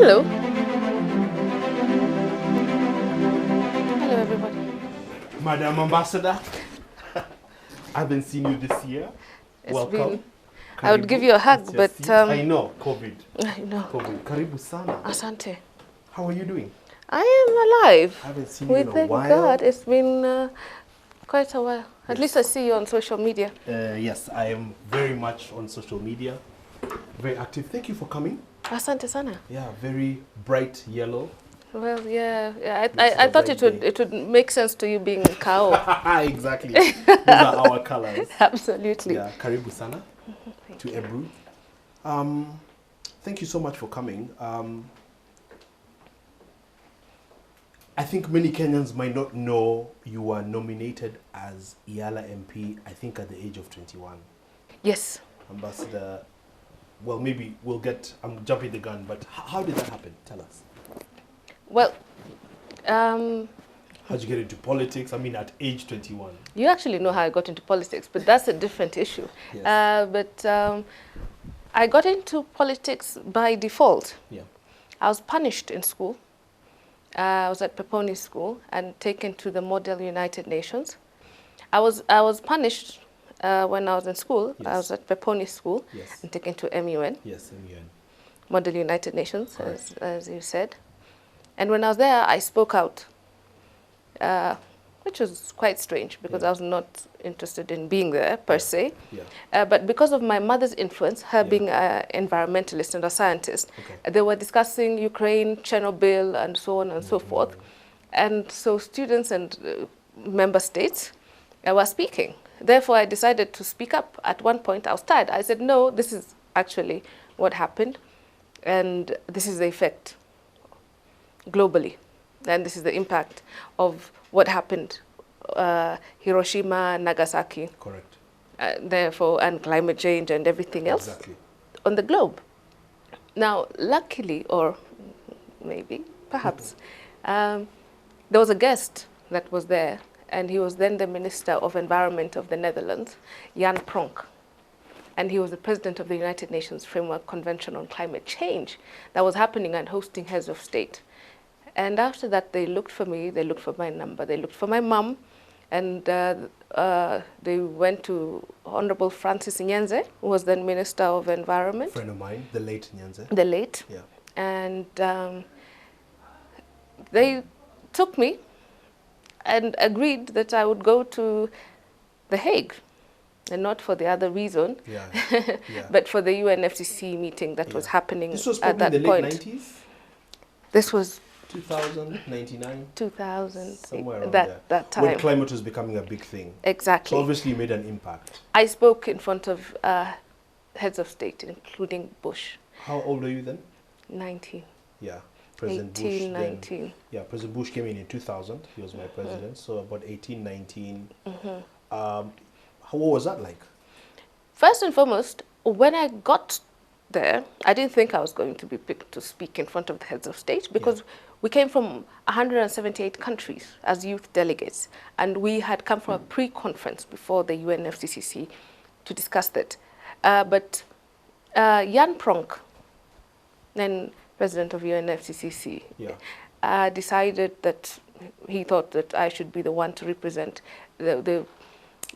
Hello. Hello, everybody. Madam Ambassador, I haven't seen you this year. Welcome. I would give you a hug, but I know, COVID. I know. COVID. Karibu sana. Asante. How are you doing? I am alive. I haven't seen you in a thank while. God, it's been quite a while. At least I see you on social media. Yes, I am very much on social media. Very active. Thank you for coming. Asante sana. Yeah, very bright yellow. Well, yeah. I thought it would make sense to you being cow. Exactly. Those are our colors. Absolutely. Yeah, karibu sana to Ebru. Thank you so much for coming. I think many Kenyans might not know you were nominated as Iyala MP, I think at the age of 21. Yes. Ambassador, well, maybe we'll get, I'm jumping the gun, but how did that happen? Tell us. Well, how'd you get into politics? I mean, at age 21. You actually know how I got into politics, but that's a different issue. Yes. I got into politics by default. Yeah. I was punished in school. I was at Peponi School and taken to the Model United Nations. I was punished when I was in school. Yes. I was at Peponi School. Yes. And taken to MUN. Yes, MUN. Model United Nations, as you said. And when I was there, I spoke out, which was quite strange because I was not interested in being there per se. Yeah. But because of my mother's influence, her being an environmentalist and a scientist, they were discussing Ukraine, Chernobyl, and so on and so forth. And so students and member states were speaking. Therefore, I decided to speak up. At one point, I was tired. I said, no, this is actually what happened, and this is the effect globally. And this is the impact of what happened, Hiroshima, Nagasaki. Correct. Therefore, and climate change and everything else on the globe. Now, luckily, or maybe, perhaps, there was a guest that was there, and he was then the Minister of Environment of the Netherlands, Jan Pronk. And he was the president of the United Nations Framework Convention on Climate Change that was happening and hosting heads of state. And after that, they looked for me, they looked for my number, they looked for my mom, and they went to Honorable Francis Nyanze, who was then Minister of Environment. A friend of mine, the late Nyanze. The late. Yeah. And they took me and agreed that I would go to The Hague, and not for the other reason, but for the UNFCC meeting that was happening this was at that in the point. Late 90s? This was 2000, 99? 2000, somewhere around that time. When climate was becoming a big thing. Exactly. So obviously you made an impact. I spoke in front of heads of state, including Bush. How old were you then? 19. Yeah. President 18, Bush 19. Then, yeah, President Bush came in 2000. He was my president. So about 18, 19. What was that like? First and foremost, when I got there, I didn't think I was going to be picked to speak in front of the heads of state because we came from 178 countries as youth delegates, and we had come from a pre-conference before the UNFCC to discuss that. But Jan Pronk, then president of UNFCC, decided that he thought that I should be the one to represent the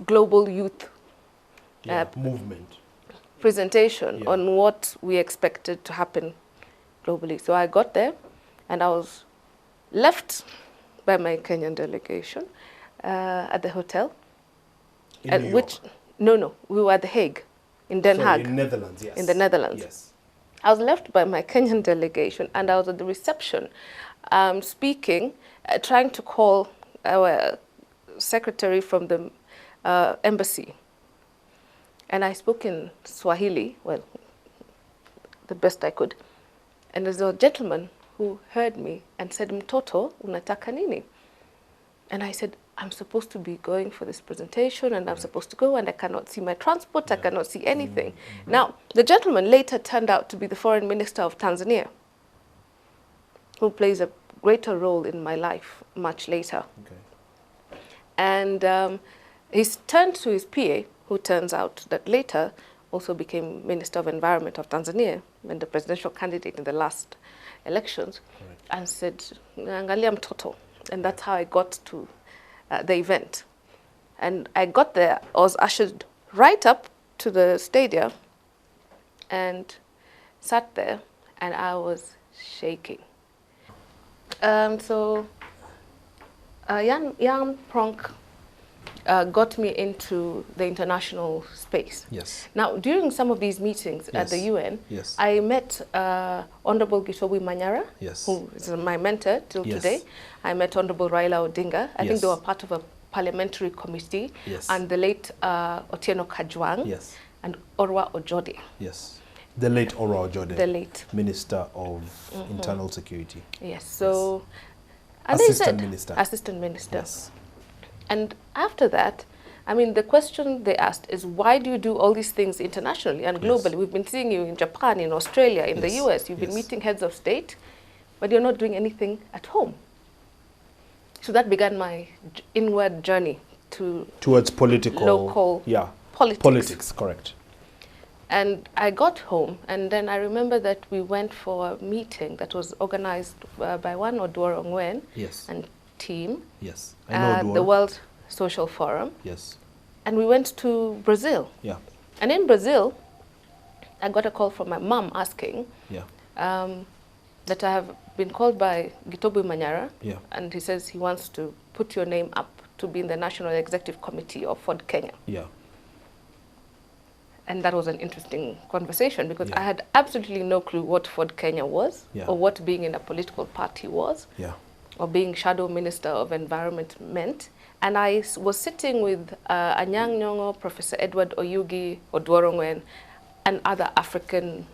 global youth movement presentation on what we expected to happen globally. So I got there, and I was left by my Kenyan delegation at the hotel. In New York? No, we were at The Hague, in Den Haag. In Netherlands, yes. In the Netherlands. Yes. I was left by my Kenyan delegation, and I was at the reception speaking, trying to call our secretary from the embassy. And I spoke in Swahili, well, the best I could. And there's a gentleman who heard me and said, "Mtoto, unataka nini?" And I said, "I'm supposed to be going for this presentation, and I'm supposed to go, and I cannot see my transport, I cannot see anything." Now, the gentleman later turned out to be the foreign minister of Tanzania, who plays a greater role in my life much later. And he turned to his PA, who turns out that later also became Minister of Environment of Tanzania and the presidential candidate in the last elections, Correct. and said, "Angalia mtoto." And that's how I got to the event. And I got there, I was ushered right up to the stadium and sat there, and I was shaking. So Jan Pronk got me into the international space. Yes. Now, during some of these meetings at the UN, Yes. I met Honorable Gitobu Manyara, Yes. who is my mentor till Yes. today. I met Honorable Raila Odinga. I think they Yes. were part of a parliamentary committee. Yes. And the late Otieno Kajwang. Yes. And Orwa Ojode. Yes. The late Ora Ojode. The late. Minister of Internal Security. Yes. So. Yes. And Assistant they said, Minister. Assistant Minister. Yes. And after that, I mean, the question they asked is, why do you do all these things internationally and globally? Yes. We've been seeing you in Japan, in Australia, in the Yes. US. You've been Yes. meeting heads of state, but you're not doing anything at home. So that began my inward journey to Towards political. local politics. Politics, correct. And I got home, and then I remember that we went for a meeting that was organized by one Oduor Ongwen Yes. and team, Yes. I know Duor. the World Social Forum. Yes. And we went to Brazil. Yeah. And in Brazil, I got a call from my mom asking Yeah. that I have been called by Gitobu Manyara, Yeah. and he says he wants to put your name up to be in the National Executive Committee of Ford Kenya. Yeah. And that was an interesting conversation because Yeah. I had absolutely no clue what Ford Kenya was, Yeah. or what being in a political party was, Yeah. or being Shadow Minister of Environment meant. And I was sitting with Anyang' Nyong'o, Professor Edward Oyugi, Oduor Ongwen, and other African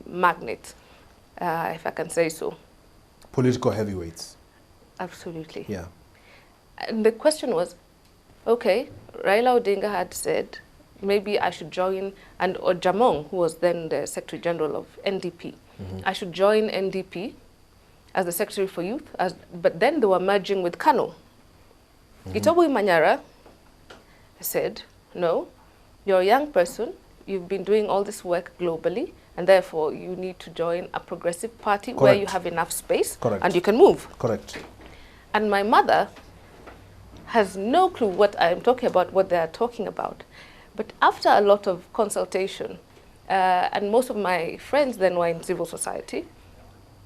magnates, if I can say so. Political heavyweights. Absolutely. Yeah. And the question was, okay, Raila Odinga had said, maybe I should join, and Jamong, who was then the Secretary General of NDP, I should join NDP as the Secretary for Youth, but then they were merging with Kano. Gitobu Manyara said, no, you're a young person, you've been doing all this work globally, and therefore you need to join a progressive party where you Correct. have enough space Correct. and you can move. Correct. And my mother has no clue what I'm talking about, what they are talking about. But after a lot of consultation, and most of my friends then were in civil society,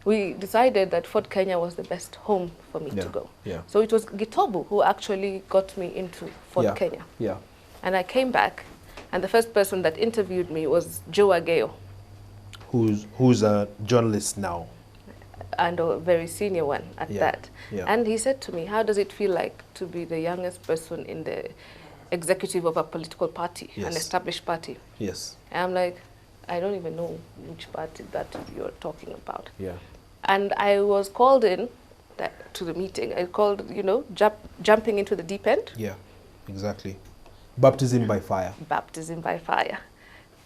we decided that Ford Kenya was the best home for me to go. Yeah. So it was Gitobu who actually got me into Ford Yeah. Kenya. Yeah. And I came back, and the first person that interviewed me was Joe Ageo, Who's a journalist now. and a very senior one at Yeah. that. Yeah. And he said to me, how does it feel like to be the youngest person in the executive of a political party, an Yes. established party? Yes. And I'm like, I don't even know which party that you're talking about. Yeah. And I was called in to the meeting. I called, jumping into the deep end. Yeah. Exactly. Baptism by fire. Baptism by fire.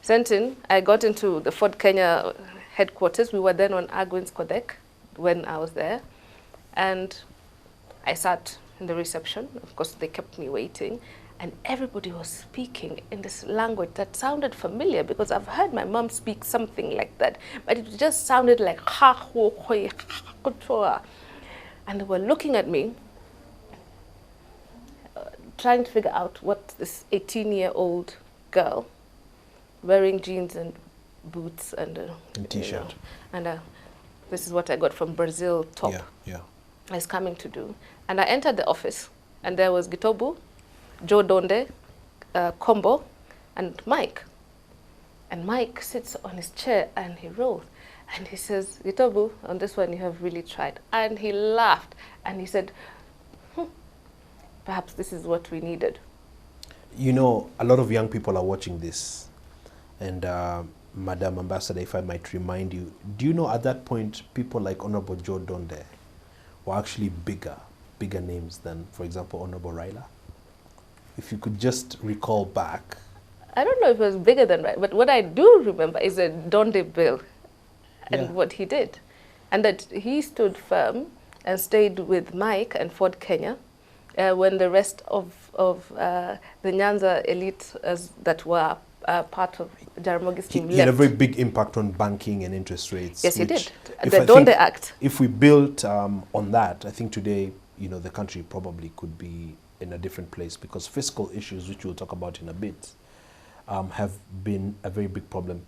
Sent in, I got into the Ford Kenya headquarters. We were then on Agwins Kodek when I was there. And I sat in the reception. Of course, they kept me waiting. And everybody was speaking in this language that sounded familiar because I've heard my mom speak something like that. But it just sounded like ha, ho, hoi, ha. And they were looking at me, trying to figure out what this 18-year-old girl wearing jeans and boots and T-shirt. This is what I got from Brazil top Yeah. is coming to do. And I entered the office, and there was Gitobu, Joe Donde, Combo, and Mike. And Mike sits on his chair and he rolls. And he says, Gitobu, on this one you have really tried. And he laughed and he said, perhaps this is what we needed. You know, a lot of young people are watching this. And Madam Ambassador, if I might remind you, do you know at that point people like Honorable Joe Donde were actually bigger names than, for example, Honorable Raila? If you could just recall back. I don't know if it was bigger than Raila, but what I do remember is a Donde bill and what he did. And that he stood firm and stayed with Mike and Ford Kenya when the rest of the Nyanza elite that were part of Jaramogi's team, He had a left. very big impact on banking and interest rates. Yes, he which, did. if The Donde Act. If we built on that, I think today, the country probably could be in a different place, because fiscal issues, which we'll talk about in a bit, have been a very big problem.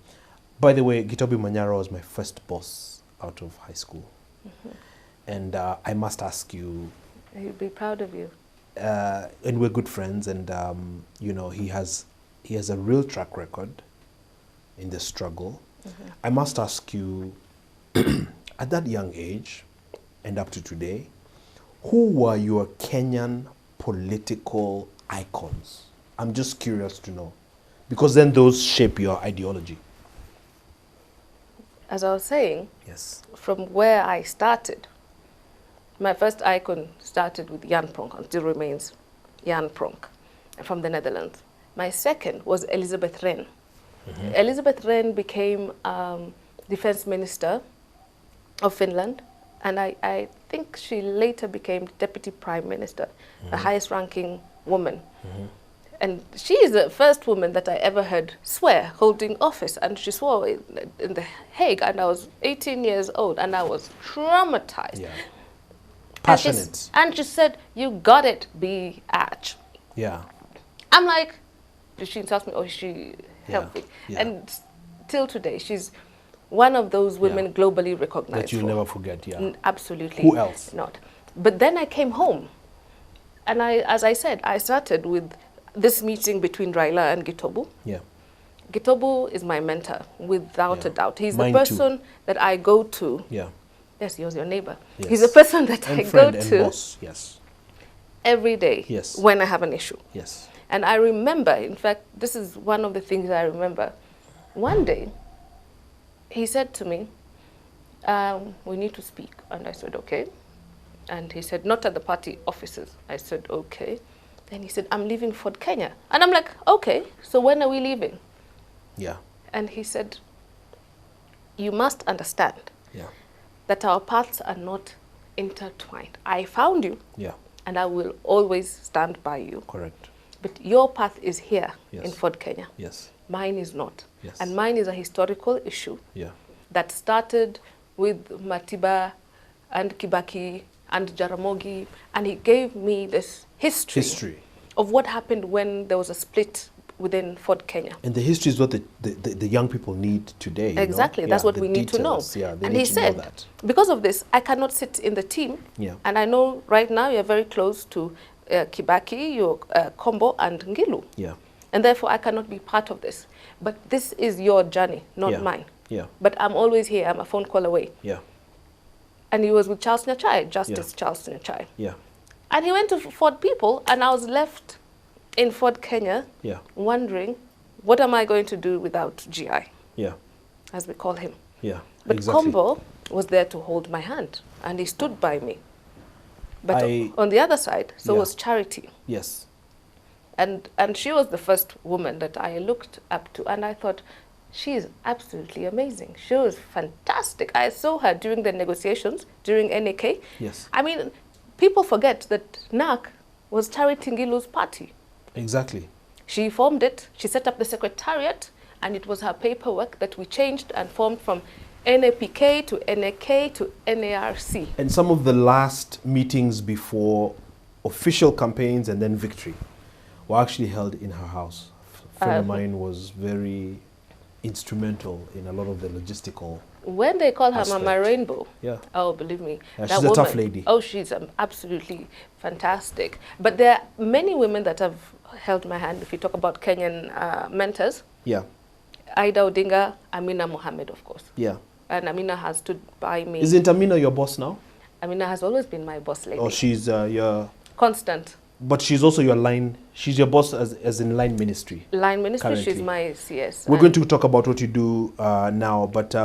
By the way, Gitobi Manyara was my first boss out of high school. And I must ask you... He'd be proud of you. And we're good friends, and he has a real track record in the struggle. I must ask you, at that young age and up to today, who were your Kenyan political icons? I'm just curious to know, because then those shape your ideology. As I was saying, Yes. from where I started, my first icon started with Jan Pronk, and still remains Jan Pronk, from the Netherlands. My second was Elizabeth Wren. Elizabeth Wren became defense minister of Finland, and I think she later became deputy prime minister, the highest ranking woman. And she is the first woman that I ever heard swear holding office, and she swore in The Hague, and I was 18 years old, and I was traumatized. Yeah. Passionate. And she said, "You got it, be Arch." Yeah. I'm like, did she insult me or she help me? Yeah. And till today, she's one of those women globally recognized. That you'll never forget, yeah. Absolutely. Who else? Not. But then I came home, and as I said, I started with this meeting between Raila and Gitobu. Yeah. Gitobu is my mentor, without a doubt. He's Mine the person that I go to. Yeah. Yes, he was your neighbor. Yes. He's the person that And I friend go and to boss. Yes. every day when I have an issue. Yes. And I remember, in fact, this is one of the things I remember. One day, he said to me, "We need to speak." And I said, "Okay." And he said, "Not at the party offices." I said, "Okay." Then he said, "I'm leaving Fort Kenya." And I'm like, "Okay, so when are we leaving?" Yeah. And he said, "You must understand that our paths are not intertwined. I found you, and I will always stand by you. Correct. But your path is here in Fort Kenya. Yes. Mine is not. Yes. And mine is a historical issue Yeah. that started with Matiba and Kibaki and Jaramogi, and he gave me this history of what happened when there was a split within Fort Kenya. And the history is what the young people need today. Exactly, that's what we need to know. Yeah, they and need he to said, know that. because of this, I cannot sit in the team. Yeah. And I know right now you're very close to Kibaki, your Kombo, and Ngilu. Yeah. And therefore, I cannot be part of this. But this is your journey, not mine. Yeah. But I'm always here. I'm a phone call away. Yeah. And he was with Charles Nyachai, Justice Charles Nyachai. Yeah. And he went to Fort People, and I was left in Fort Kenya wondering, what am I going to do without GI? Yeah. As we call him. Yeah. But exactly. Kombo was there to hold my hand, and he stood by me. But I- on the other side, so Yeah. was Charity. Yes. And she was the first woman that I looked up to, and I thought, she is absolutely amazing. She was fantastic. I saw her during the negotiations, during NAK. Yes. I mean, people forget that NAC was Charity Ngilu's party. Exactly. She formed it, she set up the secretariat, and it was her paperwork that we changed and formed from NAPK to NAK to NARC. And some of the last meetings before official campaigns and then victory were actually held in her house. A friend of mine was very instrumental in a lot of the logistical. When they call her aspect. Mama Rainbow, Yeah. oh, believe me, Yeah, that she's a woman, tough lady. Oh, she's absolutely fantastic. But there are many women that have held my hand. If you talk about Kenyan mentors, Yeah. Aida Odinga, Amina Mohammed, of course. Yeah. And Amina has stood by me. Isn't Amina your boss now? Amina has always been my boss lady. Or she's your... Constant. But she's also your line... She's your boss as in line ministry. Line ministry, currently. she's my CS. We're going to talk about what you do now, but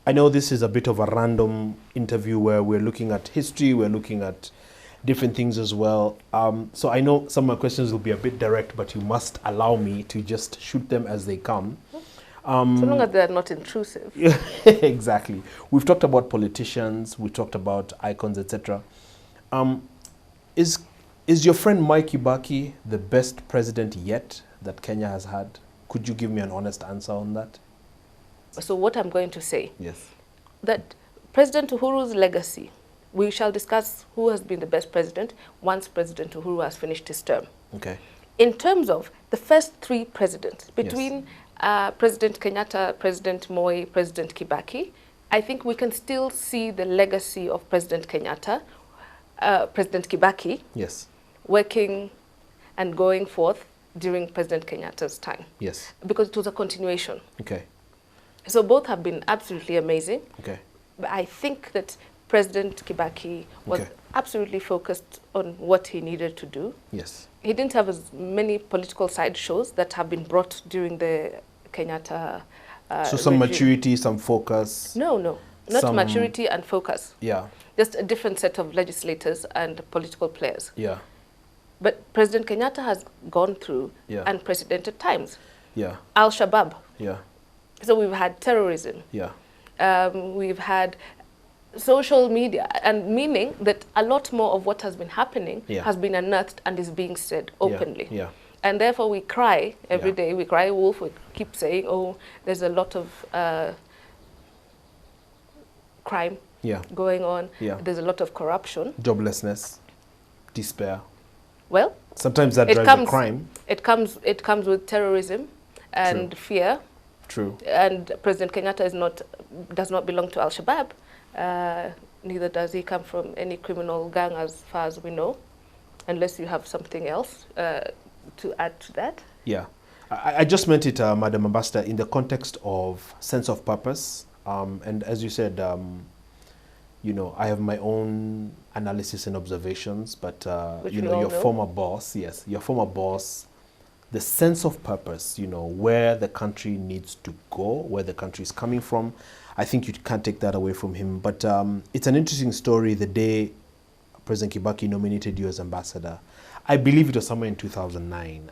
I know this is a bit of a random interview where we're looking at history, we're looking at different things as well. So I know some of my questions will be a bit direct, but you must allow me to just shoot them as they come. So long as they're not intrusive. Exactly. We've talked about politicians, we talked about icons, etc. Is your friend Mike Kibaki the best president yet that Kenya has had? Could you give me an honest answer on that? So what I'm going to say, Yes. that President Uhuru's legacy, we shall discuss who has been the best president once President Uhuru has finished his term. Okay. In terms of the first three presidents, between President Kenyatta, President Moi, President Kibaki, I think we can still see the legacy of President Kenyatta, President Kibaki, Yes. working and going forth during President Kenyatta's time. Yes. Because it was a continuation. Okay. So both have been absolutely amazing. Okay. But I think that President Kibaki was absolutely focused on what he needed to do. Yes. He didn't have as many political sideshows that have been brought during the Kenyatta So some regime. maturity, some focus. No, not maturity and focus. Yeah. Just a different set of legislators and political players. Yeah. But President Kenyatta has gone through unprecedented times. Yeah. Al-Shabaab. Yeah. So we've had terrorism. Yeah. We've had social media, and meaning that a lot more of what has been happening has been unearthed and is being said openly. Yeah. And therefore we cry every day. We cry wolf. We keep saying, oh, there's a lot of crime going on. Yeah. There's a lot of corruption. Joblessness, despair. Well, sometimes that drives the crime. It comes with terrorism and fear. True. And President Kenyatta does not belong to Al-Shabaab. Neither does he come from any criminal gang as far as we know, unless you have something else to add to that. Yeah. I just meant it, Madam Ambassador, in the context of sense of purpose. And as you said, you know, I have my own analysis and observations, but you know, your former boss, your former boss, the sense of purpose, you know, where the country needs to go, where the country is coming from, I think you can't take that away from him. But it's an interesting story. The day President Kibaki nominated you as ambassador, I believe it was somewhere in 2009.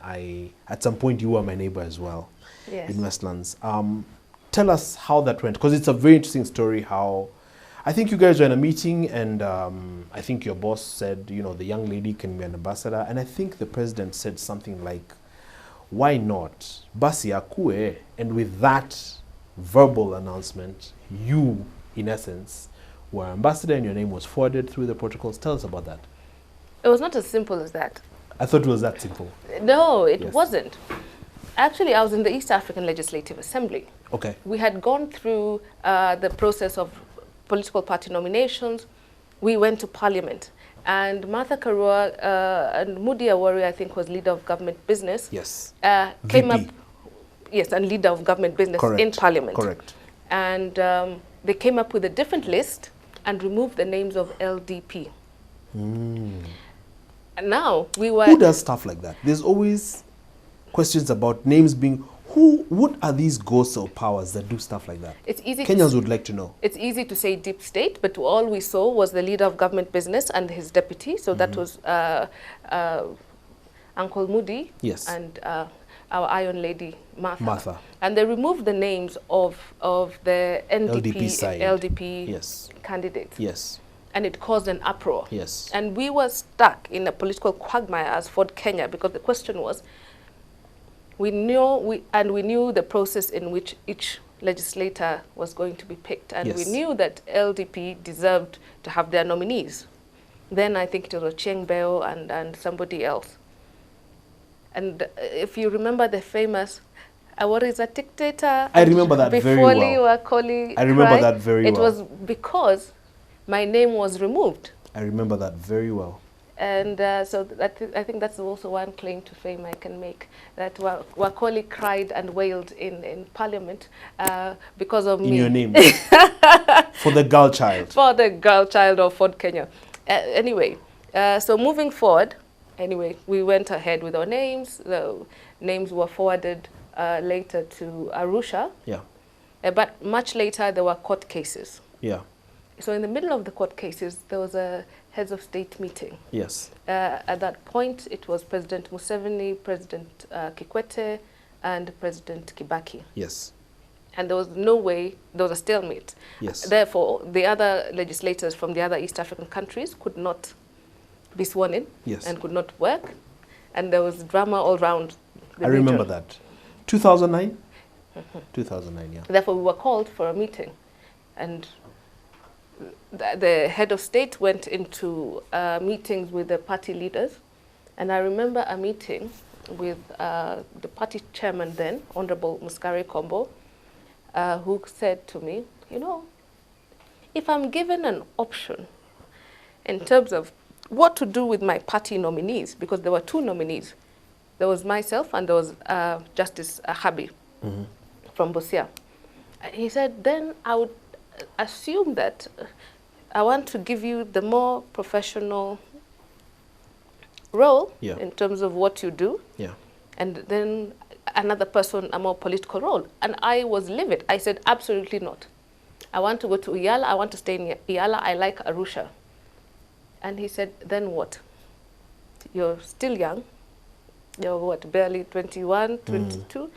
At some point, you were my neighbor as well in Westlands. Tell us how that went, because it's a very interesting story. How I think you guys were in a meeting, and I think your boss said, you know, the young lady can be an ambassador, and I think the president said something like, "Why not? Basi akue." And with that verbal announcement, you, in essence, were ambassador, and your name was forwarded through the protocols. Tell us about that. It was not as simple as that. I thought it was that simple. No, it wasn't. Actually, I was in the East African Legislative Assembly. Okay. We had gone through the process of political party nominations. We went to Parliament. And Martha Karua and Mudi Awori, I think, was leader of government business. Yes. Came up, and leader of government business in Parliament. Correct. And they came up with a different list and removed the names of LDP. And now we were... Who does stuff like that? There's always questions about names being... What are these ghosts or powers that do stuff like that? It's easy. Kenyans would like to know. It's easy to say deep state, but all we saw was the leader of government business and his deputy. So that was Uncle Mudi and our Iron Lady, Martha. And they removed the names of the LDP candidates. Yes. And it caused an uproar. Yes. And we were stuck in a political quagmire as Ford Kenya, because the question was, we knew the process in which each legislator was going to be picked, and we knew that LDP deserved to have their nominees. Then I think it was Ochieng Beo and somebody else. And if you remember the famous, what is a dictator? I remember that very well. I remember that very well. It was because my name was removed. I remember that very well. And so I think that's also one claim to fame I can make, that Wakoli cried and wailed in Parliament because of me. In your name. For the girl child. For the girl child of Ford Kenya. Anyway, so moving forward, we went ahead with our names. The names were forwarded later to Arusha. Yeah. But much later, there were court cases. Yeah. So in the middle of the court cases, there was a heads of state meeting. Yes. At that point, it was President Museveni, President Kikwete, and President Kibaki. Yes. And there was no way, there was a stalemate. Yes. Therefore, the other legislators from the other East African countries could not be sworn in and could not work. And there was drama all around the region. I remember that. 2009? 2009, yeah. Therefore, we were called for a meeting, and the head of state went into meetings with the party leaders. And I remember a meeting with the party chairman then, Honorable Muskari Kombo, who said to me, you know, if I'm given an option in terms of what to do with my party nominees, because there were two nominees. There was myself and there was Justice Habi from Busia. He said, then I would assume that I want to give you the more professional role in terms of what you do. Yeah. And then another person a more political role. And I was livid. I said, absolutely not. I want to go to Iyala. I want to stay in Iyala. I like Arusha. And he said, then what? You're still young. You're what, barely 21, 22?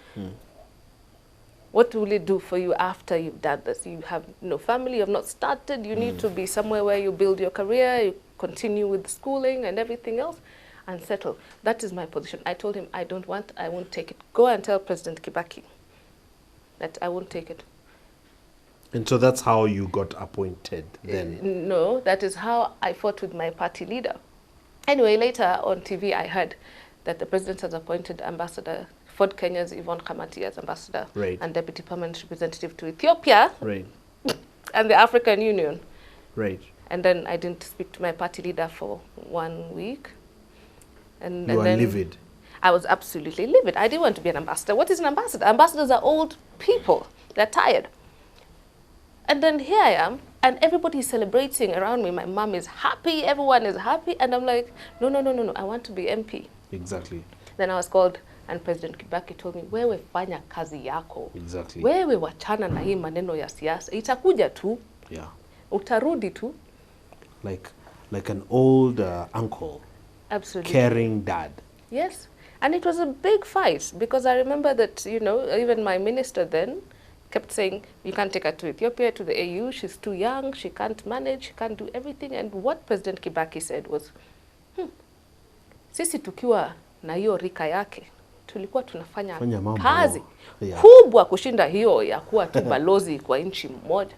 What will it do for you after you've done this? You have no family, you have not started. You need to be somewhere where you build your career, you continue with schooling and everything else, and settle. That is my position. I told him, I won't take it. Go and tell President Kibaki that I won't take it. And so that's how you got appointed then? No, that is how I fought with my party leader. Anyway, later on TV, I heard that the president has appointed Ambassador Ford Kenya's Yvonne Kamati as ambassador and deputy permanent representative to Ethiopia and the African Union. And then I didn't speak to my party leader for 1 week. And you were livid? I was absolutely livid. I didn't want to be an ambassador. What is an ambassador? Ambassadors are old people. They're tired. And then here I am, and everybody is celebrating around me. My mom is happy, everyone is happy, and I'm like, no, I want to be MP. Exactly. Then I was called, and President Kibaki told me, wewe fanya kazi yako. Exactly. Wewe wachana na hii maneno ya siasa. Itakuja tu. Yeah. Utarudi tu. Like an old uncle. Absolutely. Caring dad. Yes. And it was a big fight, because I remember that, you know, even my minister then kept saying, you can't take her to Ethiopia, to the AU, she's too young, she can't manage, she can't do everything. And what President Kibaki said was, sisi tukiwa na hiyo rika yake, tulikuwa tunafanya kazi kubwa kushinda hiyo ya kuwa tu balozi kwa nchi mmoja.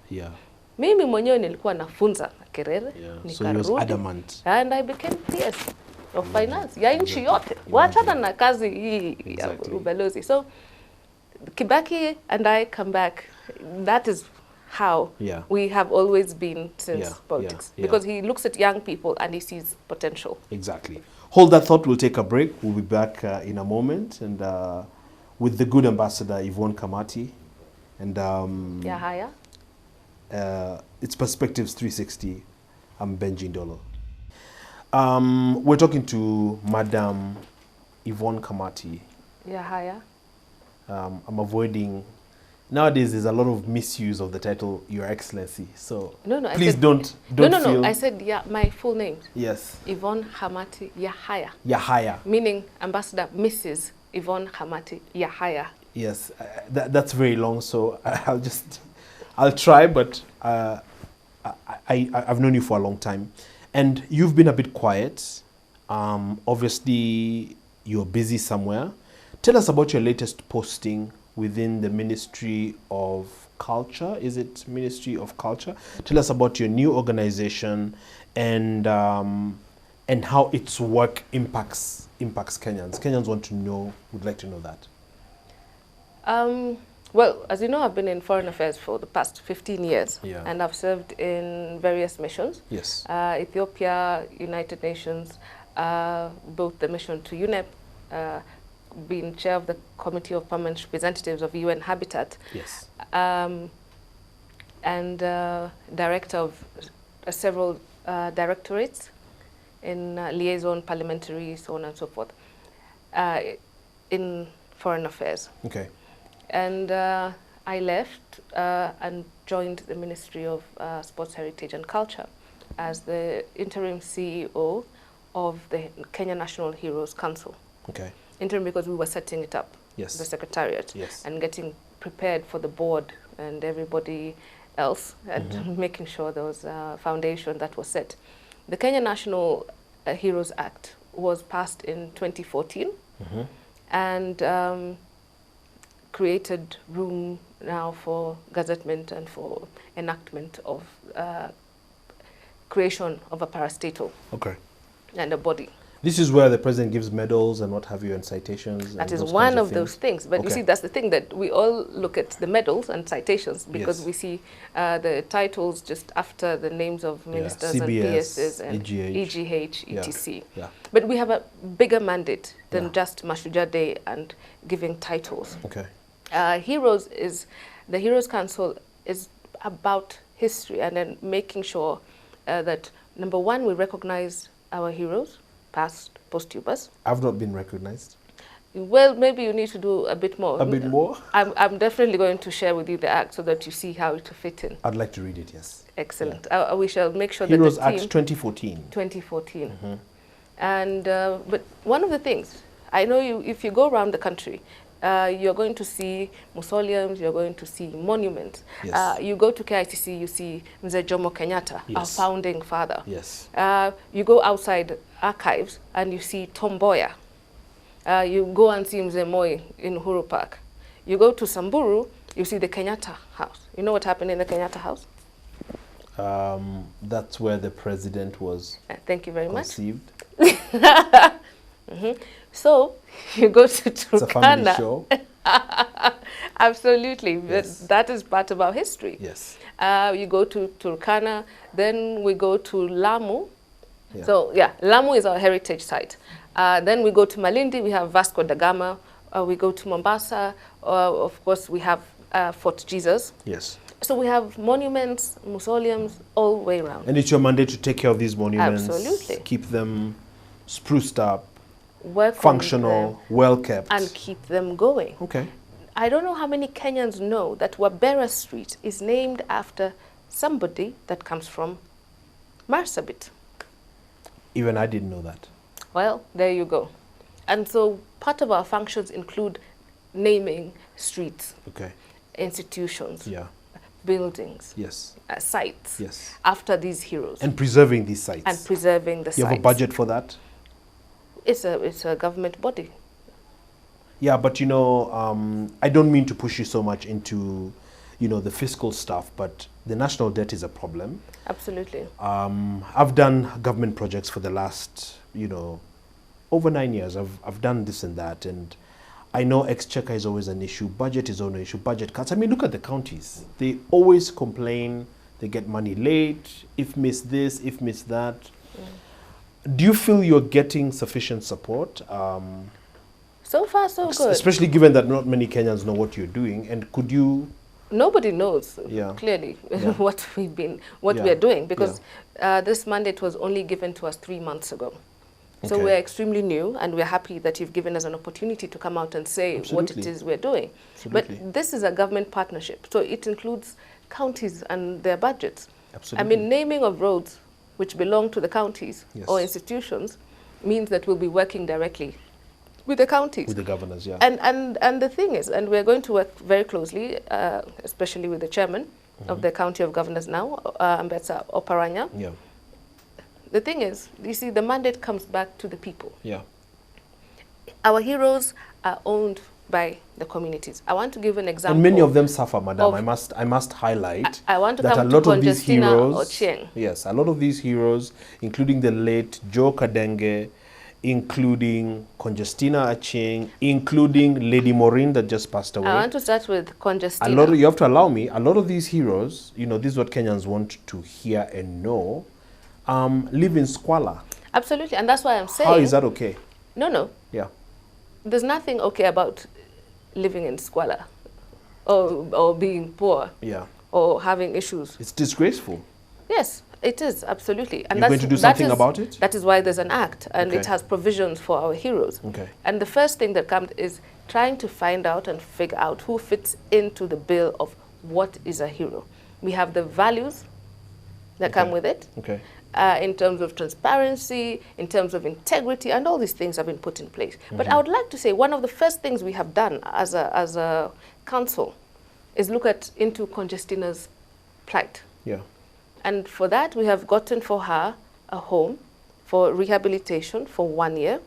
Mimi mwenyewe nilikuwa nafunza Kerere, nikarudi, so adamant. And I became PS of finance ya nchi yote. Wachana na kazi hii ya ubalozi. So Kibaki and I come back. That is how we have always been since politics. Because he looks at young people and he sees potential. Exactly. Hold that thought. We'll take a break. We'll be back in a moment. And with the good ambassador, Yvonne Kamati. And Yahaya. It's Perspectives 360. I'm Benji Ndolo. We're talking to Madam Yvonne Kamati. Yahaya. I'm avoiding. Nowadays, there's a lot of misuse of the title Your Excellency. So please don't feel. No. I said my full name. Yes. Yvonne Kamati Yahaya. Yahaya. Meaning Ambassador Mrs. Yvonne Kamati Yahaya. Yes, that's very long. So I'll try, but I've known you for a long time, and you've been a bit quiet. Obviously, you're busy somewhere. Tell us about your latest posting within the Ministry of Culture. Is it Ministry of Culture? Tell us about your new organization and how its work impacts Kenyans. Kenyans would like to know that. Well, as you know, I've been in foreign affairs for the past 15 years, and I've served in various missions. Yes. Ethiopia, United Nations, both the mission to UNEP, being chair of the Committee of Permanent Representatives of UN Habitat. Yes. And director of several directorates in liaison, parliamentary, so on and so forth, in foreign affairs. Okay. And I left and joined the Ministry of Sports, Heritage and Culture as the interim CEO of the Kenya National Heroes Council. Okay. Interim because we were setting it up, the secretariat, and getting prepared for the board and everybody else, and making sure there was a foundation that was set. The Kenya National Heroes Act was passed in 2014, and created room now for gazettement and for enactment of creation of a parastatal and a body. This is where the president gives medals and what have you and citations. That and is those one kinds of those things. But you see, that's the thing, that we all look at the medals and citations because we see the titles just after the names of ministers and PSs and EGH, etc. Yeah. But we have a bigger mandate than just Mashujaa Day and giving titles. The Heroes Council is about history and then making sure that, number one, we recognize our heroes, past, posthumous. I've not been recognized. Well, maybe you need to do a bit more. A bit more? I'm definitely going to share with you the act so that you see how it will fit in. I'd like to read it, yes. Excellent. We shall make sure Heroes that the team... Act 2014. 2014. And, but one of the things, I know if you go around the country, you're going to see mausoleums, you're going to see monuments. Yes. You go to KICC, you see Mzee Jomo Kenyatta, our founding father. Yes. You go outside archives and you see Tom Mboya. You go and see Mzee Moi in Uhuru Park. You go to Samburu, you see the Kenyatta House. You know what happened in the Kenyatta House? That's where the president was thank you very conceived. Much. So you go to Turkana. It's a family show. Absolutely. Yes. That is part of our history. Yes. You go to Turkana, then we go to Lamu. Yeah. So yeah, Lamu is our heritage site. Then we go to Malindi, we have Vasco da Gama. We go to Mombasa, of course we have Fort Jesus. Yes. So we have monuments, mausoleums, all the way around. And it's your mandate to take care of these monuments. Absolutely. Keep them spruced up, work functional, well kept. And keep them going. Okay. I don't know how many Kenyans know that Wabera Street is named after somebody that comes from Marsabit. Even I didn't know that. Well, there you go. And so part of our functions include naming streets, institutions, buildings, sites after these heroes. And preserving these sites. And preserving the sites. You have a budget for that? It's a government body. Yeah, but you know, I don't mean to push you so much into, you know, the fiscal stuff, but the national debt is a problem. Absolutely. I've done government projects for the last, you know, over 9 years. I've done this and that, and I know exchequer is always an issue, budget is always an issue, budget cuts. I mean, look at the counties. They always complain, they get money late, if miss this, if miss that. Do you feel you're getting sufficient support? So far, so good. Especially given that not many Kenyans know what you're doing, and could you... Nobody knows clearly what we are doing, because this mandate was only given to us 3 months ago. So we're extremely new, and we're happy that you've given us an opportunity to come out and say what it is we're doing. But this is a government partnership, so it includes counties and their budgets. I mean, naming of roads which belong to the counties or institutions means that we'll be working directly with the counties. With the governors, And the thing is, and we're going to work very closely, especially with the chairman of the County of Governors now, Ambetsa Oparanya. The thing is, you see, the mandate comes back to the people. Our heroes are owned by the communities. I want to give an example. And many of them suffer, madam. I must highlight I want to that come a lot to of these heroes, Yes, a lot of these heroes, including the late Joe Kadenge, including Conjestina Achieng, including Lady Maureen that just passed away. I want to start with Conjestina. You have to allow me, a lot of these heroes, you know, this is what Kenyans want to hear and know, live in squalor. Absolutely, and that's why I'm saying... How is that okay? No. Yeah. There's nothing okay about living in squalor or being poor or having issues. It's disgraceful. Yes, it is, absolutely. And you're going to do something about it? That is why there's an act, and it has provisions for our heroes. And the first thing that comes is trying to find out and figure out who fits into the bill of what is a hero. We have the values that come with it. In terms of transparency, in terms of integrity, and all these things have been put in place. But I would like to say one of the first things we have done as a council is look into Conjestina's plight. And for that, we have gotten for her a home for rehabilitation for 1 year.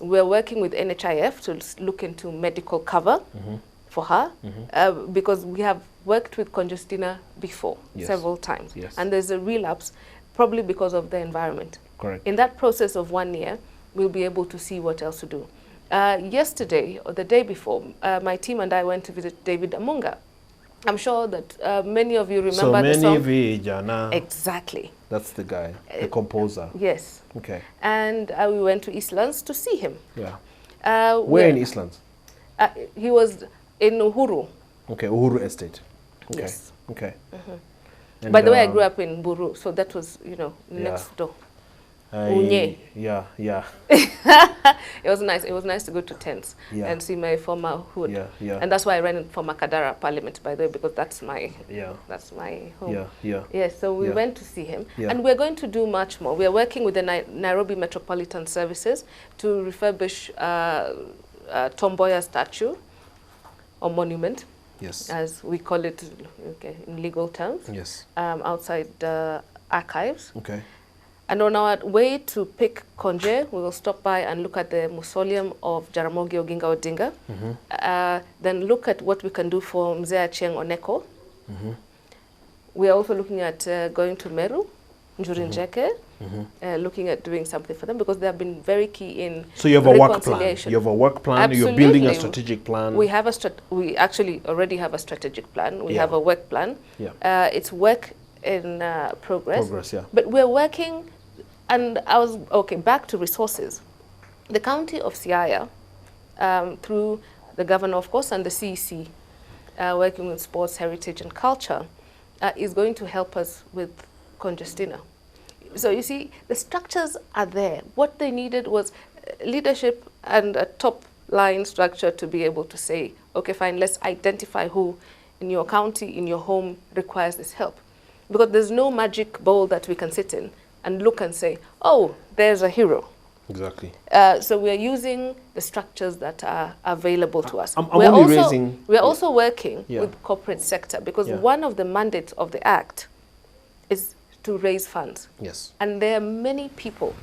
We're working with NHIF to look into medical cover for her because we have worked with Congestina before several times. Yes. And there's a relapse probably because of the environment. Correct. In that process of 1 year, we'll be able to see what else to do. Yesterday or the day before, my team and I went to visit David Amunga. I'm sure that many of you remember the song. Vijana. Exactly. That's the guy, the composer. Yes. Okay. And we went to Eastlands to see him. Yeah. Where in Eastlands? He was in Uhuru. Okay, Uhuru Estate. Okay. Yes. Okay. And by the way, I grew up in Buru, so that was, next door. Unye. Yeah. It was nice. It was nice to go to tents and see my former hood. Yeah. And that's why I ran for Makadara Parliament, by the way, because that's my home. Yeah. Yes, so we went to see him. And we're going to do much more. We are working with the Nairobi Metropolitan Services to refurbish Tomboya statue or monument. Yes. As we call it in legal terms. Yes. Outside the archives. Okay. And on our way to pick Konje, we will stop by and look at the mausoleum of Jaramogi Oginga Odinga. Then look at what we can do for Mzee Achieng Oneko. We are also looking at going to Meru, Njuri Njeke, looking at doing something for them because they have been very key in So you have a work plan. You have a work plan. Absolutely. You're building a strategic plan. We have we actually already have a strategic plan. We have a work plan. Yeah. It's work in progress. Yeah. But we're working, and back to resources. The county of Siaya, through the governor, of course, and the CEC, working with sports, heritage, and culture, is going to help us with Congestina. So you see, the structures are there. What they needed was leadership and a top-line structure to be able to say, okay, fine, let's identify who in your county, in your home, requires this help. Because there's no magic bowl that we can sit in and look and say, oh, there's a hero. Exactly. So we're using the structures that are available to us. We're also working with corporate sector because one of the mandates of the Act is to raise funds. Yes. And there are many people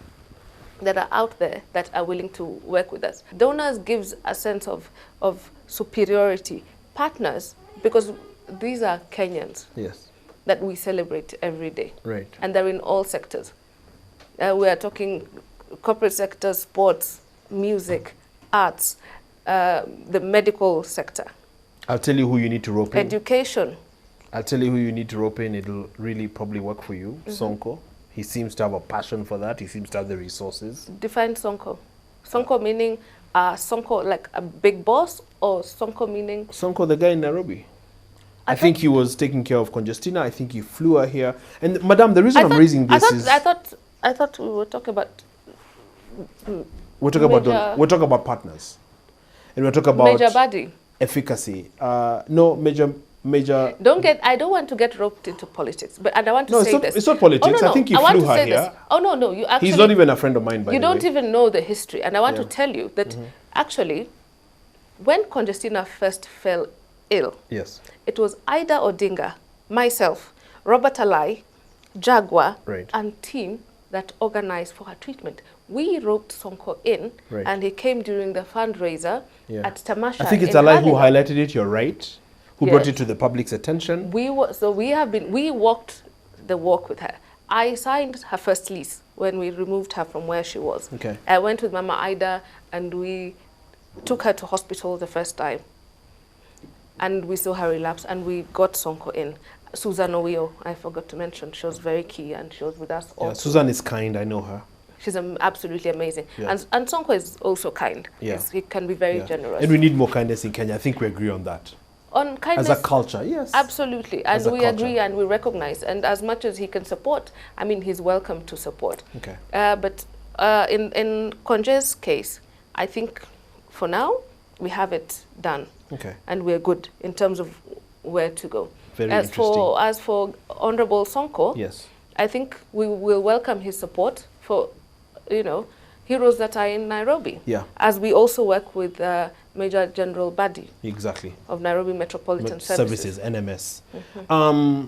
that are out there that are willing to work with us. Donors gives a sense of superiority. Partners, because these are Kenyans. Yes. That we celebrate every day. Right. And they're in all sectors. We are talking corporate sector, sports, music, arts, the medical sector. I'll tell you who you need to rope in. Education. I'll tell you who you need to rope in. It'll really probably work for you. Sonko. He seems to have a passion for that. He seems to have the resources. Define Sonko. Sonko meaning Sonko like a big boss, or Sonko meaning? Sonko, the guy in Nairobi. I think he was taking care of Congestina. I think he flew her here. And Madam, the reason I'm raising this is... I thought we were talking about... We're talking about partners. And we're talking about... Major body. Efficacy. No, major... I don't want to get roped into politics, but I want to say this. It's not politics. I think you flew her here. This. Oh, no. You actually... He's not even a friend of mine, by the way. You don't even know the history. And I want to tell you that actually, when Congestina first fell ill, yes, it was Ida Odinga, myself, Robert Alai, Jaguar, and team that organized for her treatment. We roped Sonko in, and he came during the fundraiser at Tamasha. I think it's Alai who highlighted it, you're right, who brought it to the public's attention. We walked the walk with her. I signed her first lease when we removed her from where she was. Okay. I went with Mama Ida, and we took her to hospital the first time. And we saw her relapse, and we got Sonko in. Susan Owio, I forgot to mention, she was very key, and she was with us also. Yeah, Susan is kind, I know her. She's absolutely amazing. Yeah. And Sonko is also kind. Yeah. He can be very generous. And we need more kindness in Kenya. I think we agree on that. On kindness. As a culture, yes. Absolutely. And we agree and we recognize. And as much as he can support, I mean, he's welcome to support. Okay. But in Konje's case, I think for now, we have it done. Okay. And we're good in terms of where to go. Very interesting. As for Honorable Sonko, yes, I think we will welcome his support for, heroes that are in Nairobi. Yeah. As we also work with Major General Badi. Exactly. Of Nairobi Metropolitan Services. NMS.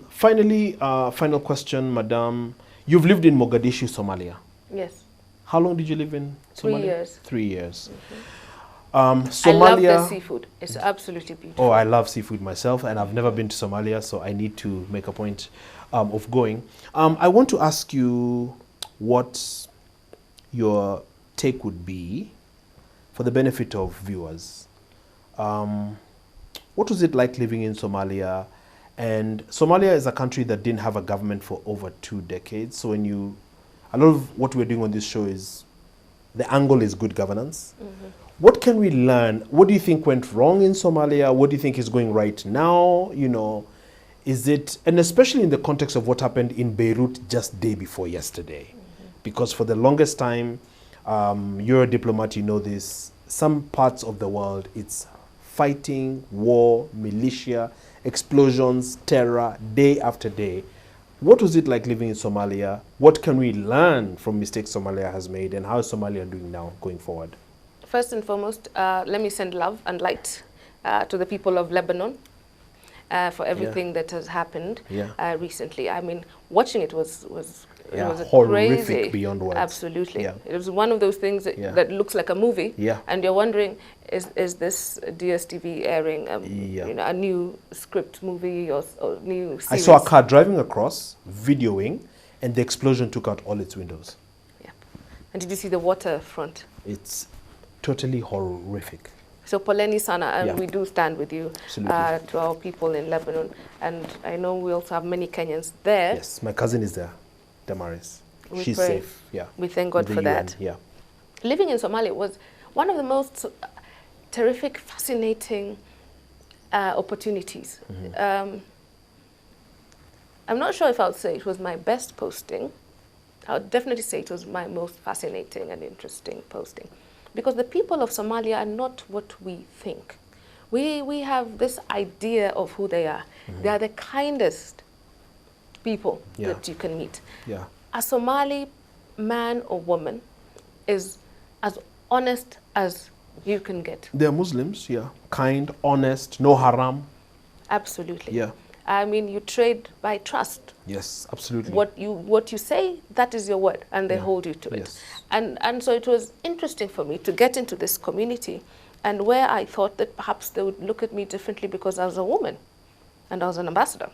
Finally, final question, Madam. You've lived in Mogadishu, Somalia. Yes. How long did you live in Somalia? 3 years. 3 years. I love Somalia. the seafood. It's absolutely beautiful. Oh, I love seafood myself, and I've never been to Somalia, so I need to make a point of going. I want to ask you what your take would be for the benefit of viewers. What was it like living in Somalia? And Somalia is a country that didn't have a government for over 2 decades. So a lot of what we're doing on this show is, the angle is good governance. What can we learn? What do you think went wrong in Somalia? What do you think is going right now? Is it, and especially in the context of what happened in Beirut just day before yesterday? Because for the longest time, you're a diplomat, you know this, some parts of the world, it's fighting, war, militia, explosions, terror, day after day. What was it like living in Somalia? What can we learn from mistakes Somalia has made, and how is Somalia doing now going forward? First and foremost, let me send love and light to the people of Lebanon for everything that has happened recently. I mean, watching it was horrific, crazy. Beyond words. Absolutely. It was one of those things that looks like a movie, and you're wondering, is this DSTV airing a new script movie or new series? I saw a car driving across, videoing, and the explosion took out all its windows. Yeah. And did you see the waterfront? It's totally horrific. So poleni sana, and we do stand with you Absolutely. to our people in Lebanon. And I know we also have many Kenyans there. Yes, my cousin is there, Damaris. We She's pray. safe. Yeah. We thank God The for UN, that. Yeah. Living in Somalia was one of the most terrific, fascinating opportunities. I'm not sure if I would say it was my best posting. I would definitely say it was my most fascinating and interesting posting. Because the people of Somalia are not what we think. We have this idea of who they are. They are the kindest people that you can meet. Yeah. A Somali man or woman is as honest as you can get. They're Muslims, kind, honest, no haram. Absolutely. Yeah. I mean, you trade by trust. Yes, absolutely. What you say, that is your word, and they hold you to it. Yes. And so it was interesting for me to get into this community, and where I thought that perhaps they would look at me differently because I was a woman and I was an ambassador.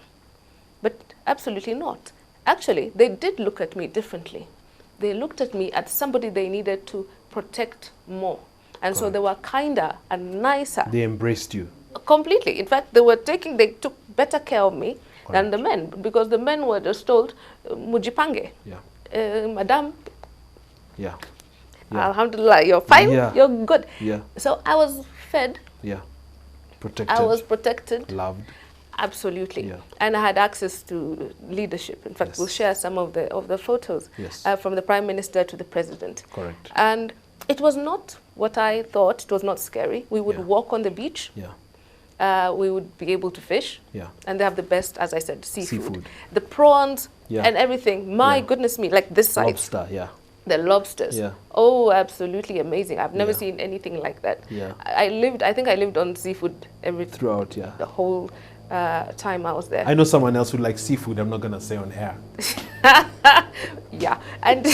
But absolutely not. Actually, they did look at me differently. They looked at me as somebody they needed to protect more. And so they were kinder and nicer. They embraced you. Completely. In fact, they took better care of me than the men, because the men were just told, Mujipange, Madam, Alhamdulillah, you're fine, you're good. So I was fed. Protected. I was protected. Loved. Absolutely. And I had access to leadership. In fact, we'll share some of the photos from the Prime Minister to the President. Correct. And it was not what I thought. It was not scary. We would walk on the beach. We would be able to fish. And they have the best, as I said, seafood. The prawns and everything. My goodness me, like this size. Lobster, The lobsters. Oh, absolutely amazing. I've never seen anything like that. I think I lived on seafood throughout, the whole time I was there. I know someone else who likes seafood. I'm not going to say on air. And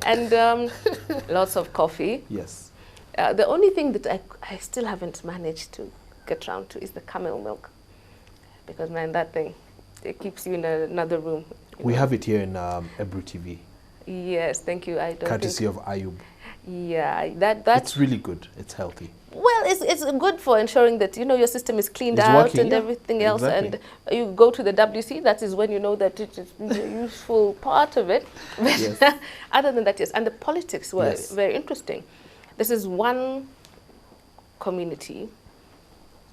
and lots of coffee. Yes. The only thing that I still haven't managed to get around to is the camel milk, because man, that thing, it keeps you in another room. We have it here in Ebru TV. Yes, thank you. I don't courtesy of Ayub. Yeah, that's it's really good. It's healthy. Well, it's good for ensuring that your system is cleaned out working, and everything else, and you go to the WC. That is when you know that it is a useful part of it. But other than that, yes. And the politics were very interesting. This is one community,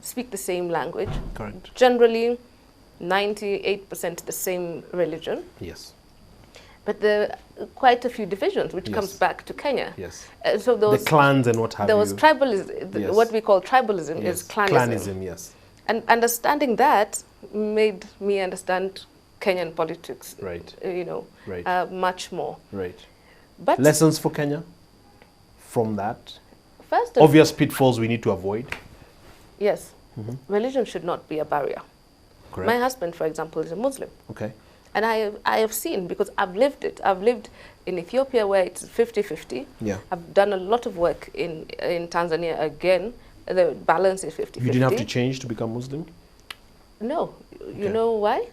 speak the same language. Correct. Generally, 98% the same religion. Yes. But there are quite a few divisions, which comes back to Kenya. Yes. So those the clans and what have you. There was tribalism. What we call tribalism is clanism. Clanism, yes. And understanding that made me understand Kenyan politics. Right. Much more. Right. But lessons for Kenya from that? First, obvious pitfalls we need to avoid. Yes. Religion should not be a barrier. Correct. My husband, for example, is a Muslim. Okay. And I have seen, because I've lived it. I've lived in Ethiopia where it's 50-50. Yeah. I've done a lot of work in Tanzania again. The balance is 50-50. You didn't have to change to become Muslim? No. You Okay. know why?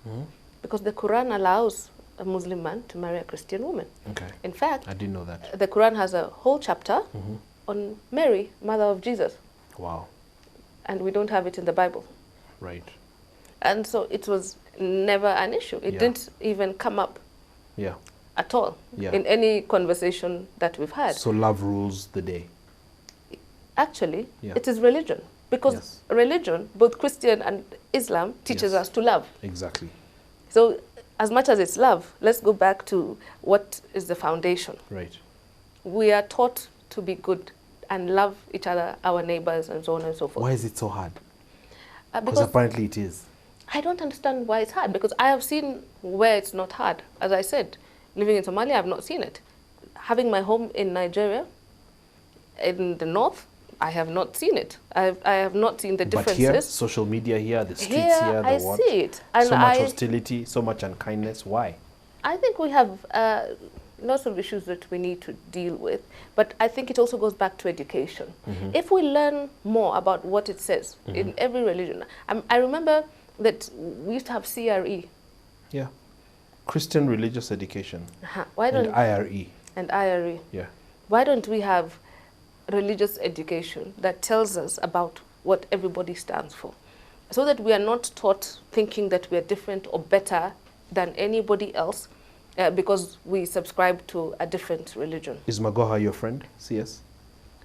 Mm-hmm. Because the Quran allows a Muslim man to marry a Christian woman. Okay. In fact, I didn't know that. the Quran has a whole chapter Mm-hmm. on Mary, mother of Jesus. Wow. And we don't have it in the Bible. Right. And so it was never an issue. It Yeah. didn't even come up Yeah. at all Yeah. in any conversation that we've had. So love rules the day. Actually, Yeah. it is religion. Because Yes. religion, both Christian and Islam, teaches Yes. us to love. Exactly. So as much as it's love, let's go back to what is the foundation. Right. We are taught to be good and love each other, our neighbors, and so on and so forth. Why is it so hard? Because Because apparently it is. I don't understand why it's hard, because I have seen where it's not hard. As I said, living in Somalia, I've not seen it. Having my home in Nigeria, in the north, I have not seen it. I have not seen the But differences. here, social media here, the streets Here, the I what? see it. And So much hostility, so much unkindness. Why? I think we have lots of issues that we need to deal with, but I think it also goes back to education. Mm-hmm. If we learn more about what it says in every religion, I remember that we used to have CRE. Yeah. Christian religious education. Why And don't IRE. and IRE? Yeah. Why don't we have religious education that tells us about what everybody stands for, so that we are not taught thinking that we are different or better than anybody else because we subscribe to a different religion. Is Magoha your friend? CS?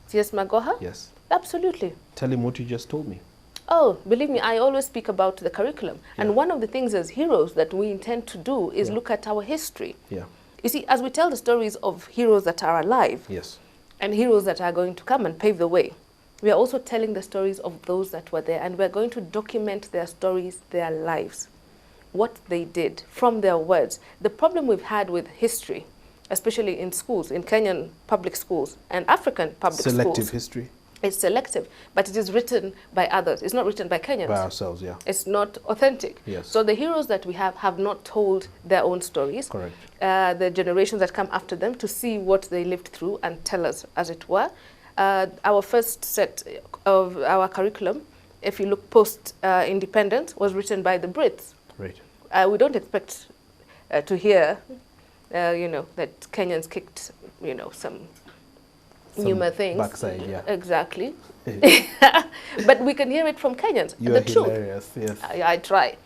CS Magoha? Yes. Absolutely. Tell him what you just told me. Oh, believe me, I always speak about the curriculum. Yeah. And one of the things as heroes that we intend to do is Yeah. look at our history. Yeah. You see, as we tell the stories of heroes that are alive Yes. and heroes that are going to come and pave the way, we are also telling the stories of those that were there, and we're going to document their stories, their lives, what they did from their words. The problem we've had with history, especially in schools, in Kenyan public schools and African public Selective schools, history. it's selective, but it is written by others. It's not written by Kenyans. By ourselves, yeah. It's not authentic. Yes. So the heroes that we have not told their own stories. Correct. The generations that come after them to see what they lived through and tell us, as it were. Our first set of our curriculum, if you look post-independence, was written by the Brits. Right. We don't expect to hear, that Kenyans kicked, some Numa things. Backside, yeah. Exactly. But we can hear it from Kenyans. You the are truth. hilarious, yes. I try.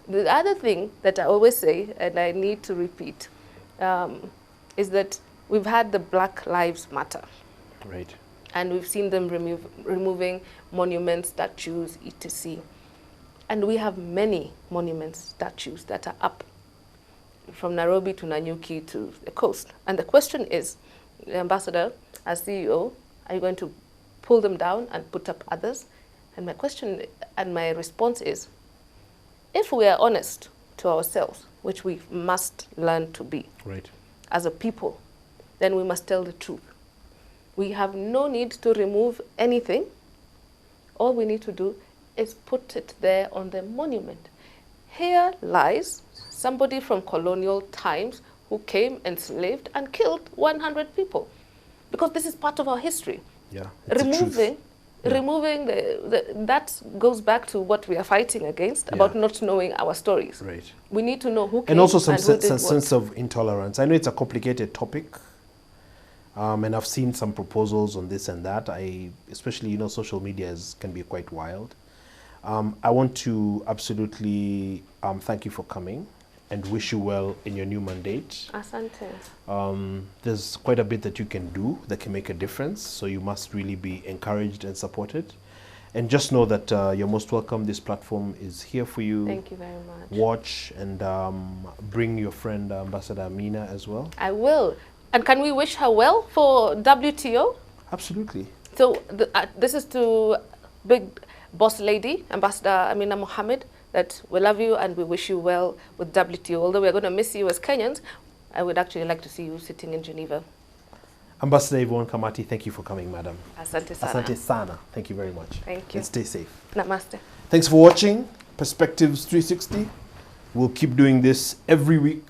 The other thing that I always say, and I need to repeat, is that we've had the Black Lives Matter. Right. And we've seen them removing monuments, statues, etc. And we have many monuments, statues that are up from Nairobi to Nanyuki to the coast. And the question is, the ambassador, as CEO, are you going to pull them down and put up others? And my question and my response is, if we are honest to ourselves, which we must learn to be Right. as a people, then we must tell the truth. We have no need to remove anything. All we need to do is put it there on the monument. Here lies somebody from colonial times who came, enslaved, and killed 100 people. Because this is part of our history. Yeah. It's the truth. Removing that goes back to what we are fighting against, Yeah. about not knowing our stories. Right. We need to know who came And also some and who did what. sense of intolerance. I know it's a complicated topic, and I've seen some proposals on this and that. Especially, social media can be quite wild. I want to absolutely thank you for coming and wish you well in your new mandate. Asante. There's quite a bit that you can do that can make a difference, so you must really be encouraged and supported. And just know that you're most welcome. This platform is here for you. Thank you very much. Watch and bring your friend Ambassador Amina as well. I will. And can we wish her well for WTO? Absolutely. So this is to big boss lady, Ambassador Amina Mohammed, that we love you and we wish you well with WTO. Although we're going to miss you as Kenyans, I would actually like to see you sitting in Geneva. Ambassador Yvonne Kamati, thank you for coming, madam. Asante sana. Asante sana. Thank you very much. Thank you. And stay safe. Namaste. Thanks for watching Perspectives 360. We'll keep doing this every week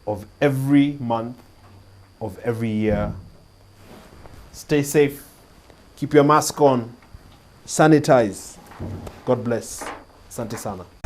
of every month of every year. Stay safe. Keep your mask on. Sanitize. God bless. Asante sana.